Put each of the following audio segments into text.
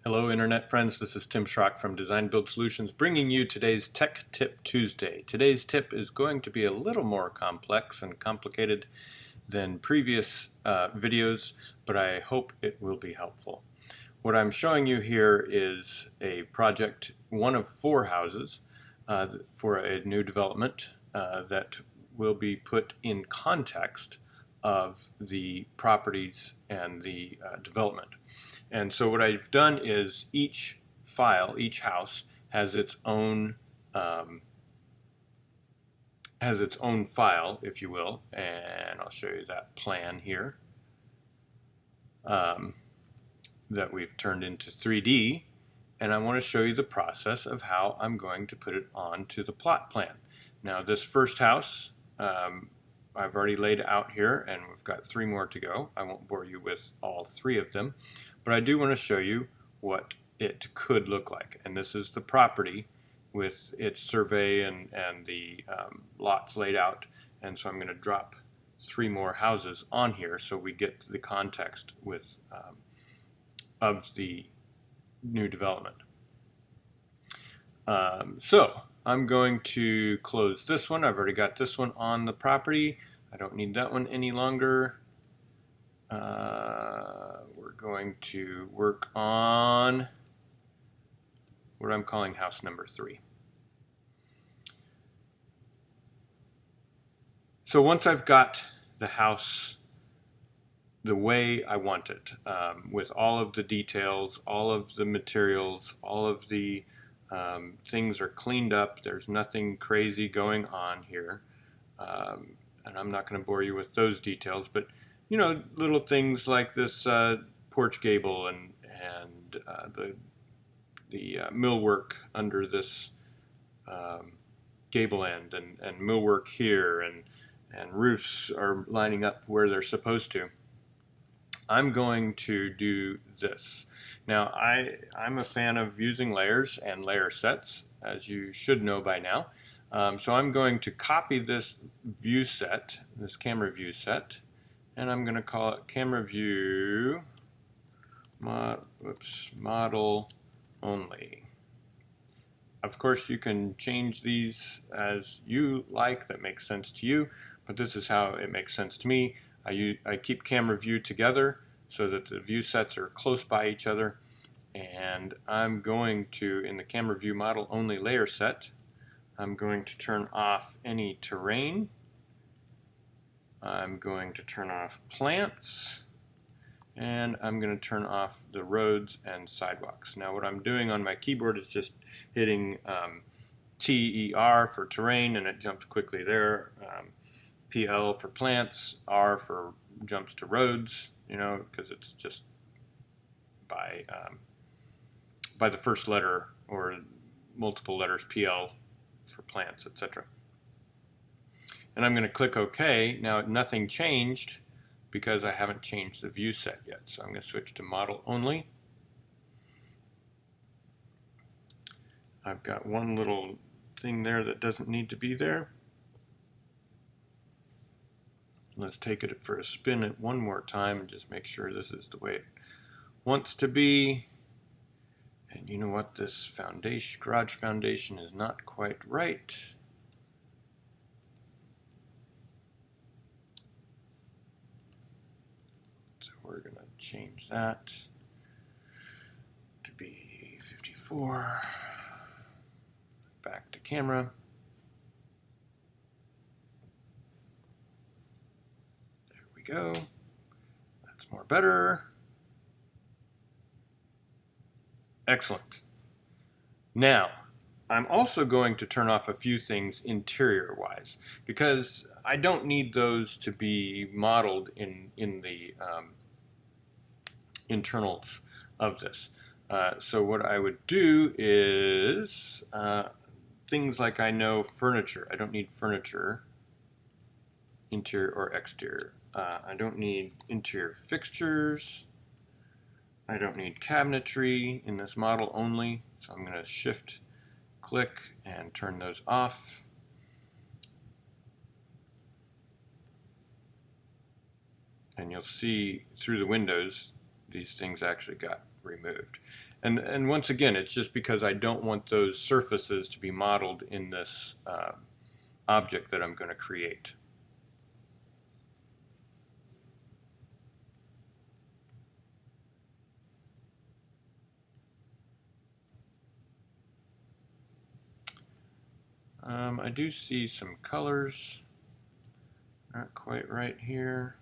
Hello Internet friends, this is Tim Schrock from Design Build Solutions bringing you today's Tech Tip Tuesday. Today's tip is going to be a little more complex and complicated than previous videos, but I hope it will be helpful. What I'm showing you here is a project, one of 4 houses for a new development that will be put in context of the properties and the development. And so what I've done is each file, each house has its own file, if you will, and I'll show you that plan here that we've turned into 3D, and I want to show you the process of how I'm going to put it onto the plot plan. Now this first house I've already laid out here, and we've got 3 more to go. I won't bore you with all 3 of them, but I do want to show you what it could look like. And this is the property with its survey and the lots laid out. And so I'm going to drop 3 more houses on here so we get the context with of the new development. So I'm going to close this one. I've already got this one on the property. I don't need that one any longer. We're going to work on what I'm calling house number 3. So once I've got the house the way I want it, with all of the details, all of the materials, all of the things are cleaned up, there's nothing crazy going on here, and I'm not going to bore you with those details, but you know, little things like this porch gable and the millwork under this gable end, and millwork here, and roofs are lining up where they're supposed to. I'm going to do this. Now I'm a fan of using layers and layer sets, as you should know by now. So I'm going to copy this view set, this camera view set, and I'm going to call it camera view model only. Of course you can change these as you like, that makes sense to you, but this is how it makes sense to me. I keep camera view together so that the view sets are close by each other, and I'm going to, in the camera view model only layer set, I'm going to turn off any terrain. I'm going to turn off plants, and I'm going to turn off the roads and sidewalks. Now what I'm doing on my keyboard is just hitting TER for terrain, and it jumps quickly there. PL for plants, R for jumps to roads, you know, because it's just by the first letter or multiple letters, PL for plants, etc. And I'm going to click OK. Now nothing changed because I haven't changed the view set yet. So I'm going to switch to model only. I've got one little thing there that doesn't need to be there. Let's take it for a spin it one more time and just make sure this is the way it wants to be. And you know what? This foundation, garage foundation, is not quite right. So we're going to change that to be 54. Back to camera. Go. That's more better. Excellent. Now, I'm also going to turn off a few things interior-wise because I don't need those to be modeled in the internals of this. So what I would do is things like I know furniture. I don't need furniture, interior or exterior. I don't need interior fixtures. I don't need cabinetry in this model only. So I'm going to shift click and turn those off. And you'll see through the windows these things actually got removed. And once again, it's just because I don't want those surfaces to be modeled in this object that I'm going to create. I do see some colors not quite right here.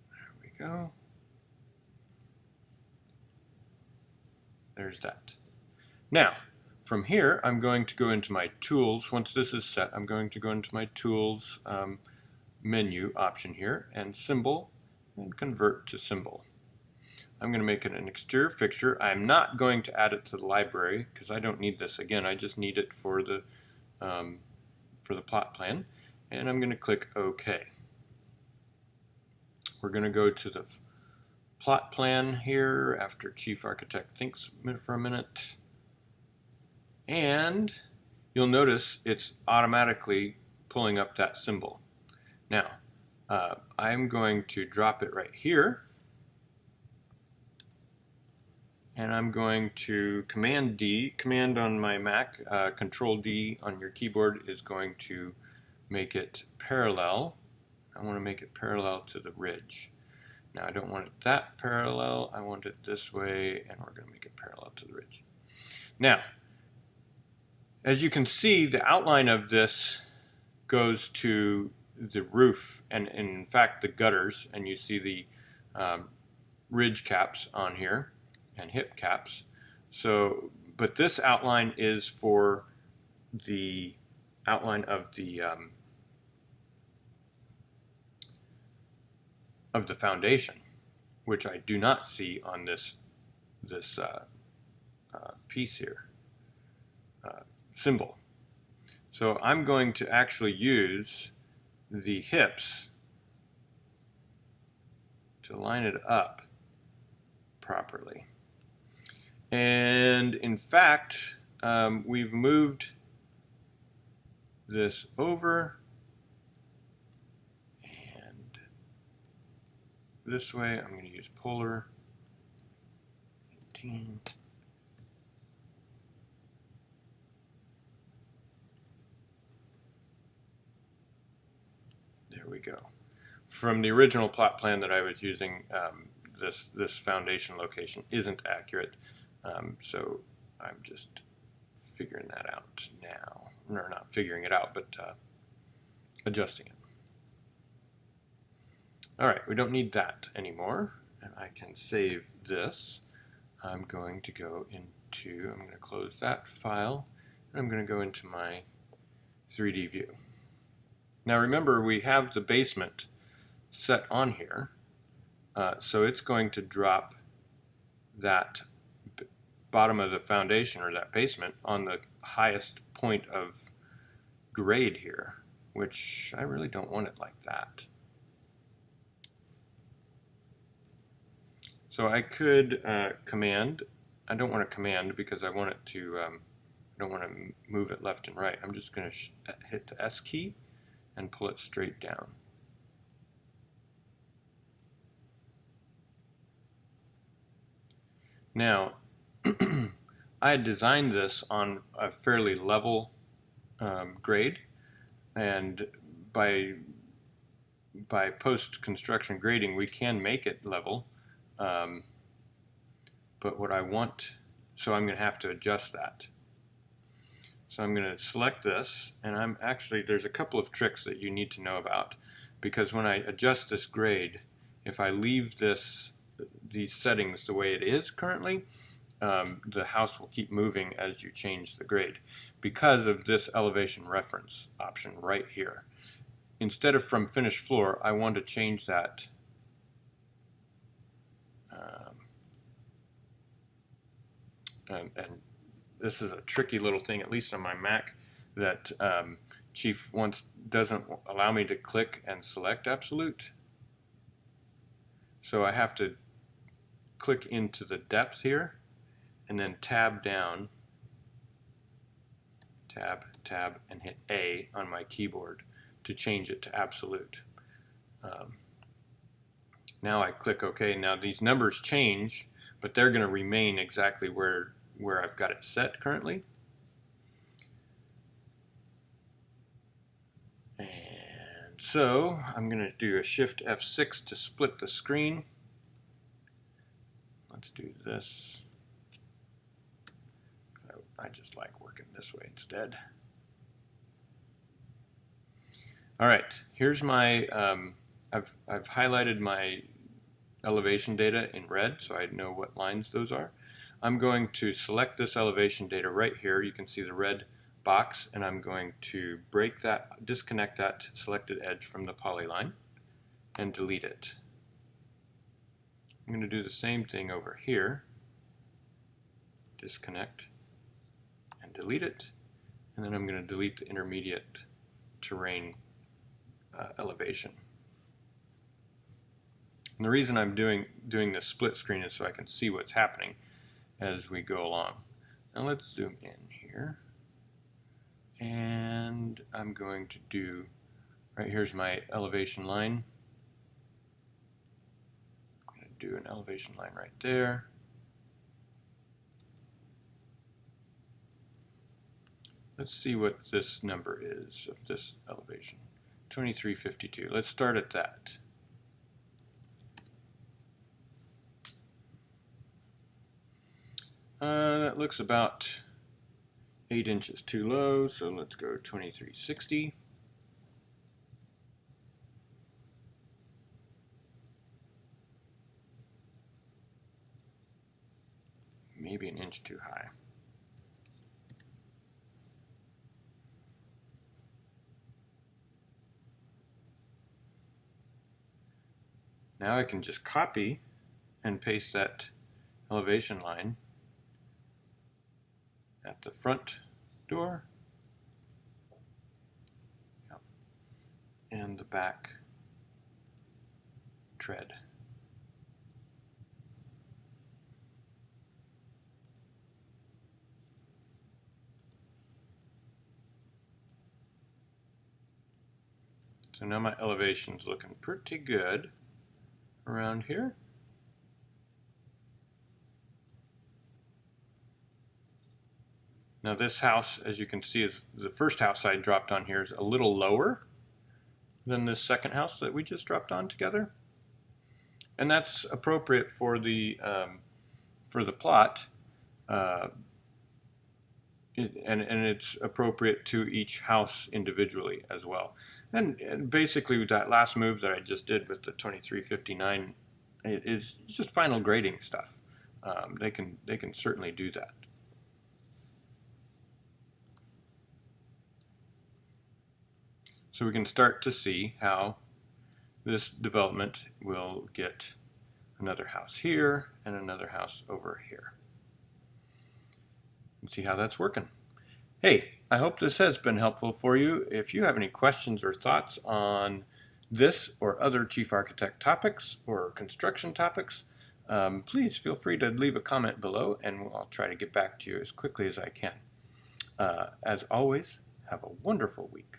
There we go. There's that. Now, from here, I'm going to go into my tools. Once this is set, I'm going to go into my tools menu option here and symbol and convert to symbol. I'm going to make it an exterior fixture. I'm not going to add it to the library because I don't need this. Again, I just need it for the plot plan. And I'm going to click OK. We're going to go to the plot plan here after Chief Architect thinks for a minute. And you'll notice it's automatically pulling up that symbol. Now, I'm going to drop it right here. And I'm going to Command D, Command on my Mac, Control D on your keyboard is going to make it parallel. I want to make it parallel to the ridge. Now I don't want it that parallel, I want it this way, and we're going to make it parallel to the ridge. Now, as you can see, the outline of this goes to the roof and in fact the gutters, and you see the ridge caps on here and hip caps. So, but this outline is for the outline of the foundation, which I do not see on this piece here, symbol. So I'm going to actually use the hips to line it up properly. And in fact, we've moved this over and this way. I'm going to use polar 18. There we go. From the original plot plan that I was using, this foundation location isn't accurate, so I'm just figuring that out now. Or not figuring it out, but adjusting it. Alright, we don't need that anymore, and I can save this. I'm going to go into, I'm going to close that file, and I'm going to go into my 3D view. Now remember, we have the basement set on here, so it's going to drop that bottom of the foundation or that basement on the highest point of grade here, which I really don't want it like that. So I could command. I don't want to command because I want it to, I don't want to move it left and right. I'm just going to hit the S key and pull it straight down. Now, I had designed this on a fairly level grade, and by post-construction grading we can make it level, but what I want, so I'm going to have to adjust that. So I'm going to select this, and I'm actually, there's a couple of tricks that you need to know about, because when I adjust this grade, if I leave these settings the way it is currently, the house will keep moving as you change the grade because of this elevation reference option right here. Instead of from finished floor, I want to change that and this is a tricky little thing, at least on my Mac, that Chief doesn't allow me to click and select absolute. So I have to click into the depth here and then tab down, tab, and hit A on my keyboard to change it to absolute. Now I click OK. Now these numbers change, but they're going to remain exactly where I've got it set currently. And so I'm going to do a Shift F6 to split the screen. Let's do this. I just like working this way instead. All right, here's my, I've highlighted my elevation data in red so I know what lines those are. I'm going to select this elevation data right here. You can see the red box, and I'm going to disconnect that selected edge from the polyline and delete it. I'm going to do the same thing over here. Disconnect and delete it, and then I'm going to delete the intermediate terrain elevation. And the reason I'm doing this split screen is so I can see what's happening as we go along. Now let's zoom in here, and I'm going to do, right here's my elevation line. I'm going to do an elevation line right there. Let's see what this number is of this elevation. 2352. Let's start at that. That looks about 8 inches too low, so let's go 2360. Maybe an inch too high. Now I can just copy and paste that elevation line at the front door and the back tread. So now my elevation's looking pretty good around here. Now this house, as you can see, is the first house I dropped on here is a little lower than this second house that we just dropped on together. And that's appropriate for the plot, and it's appropriate to each house individually as well. And basically with that last move that I just did with the 2359, it is just final grading stuff. They can certainly do that. So we can start to see how this development will get another house here and another house over here. And see how that's working. Hey, I hope this has been helpful for you. If you have any questions or thoughts on this or other chief architect topics or construction topics, please feel free to leave a comment below and I'll try to get back to you as quickly as I can. As always, have a wonderful week.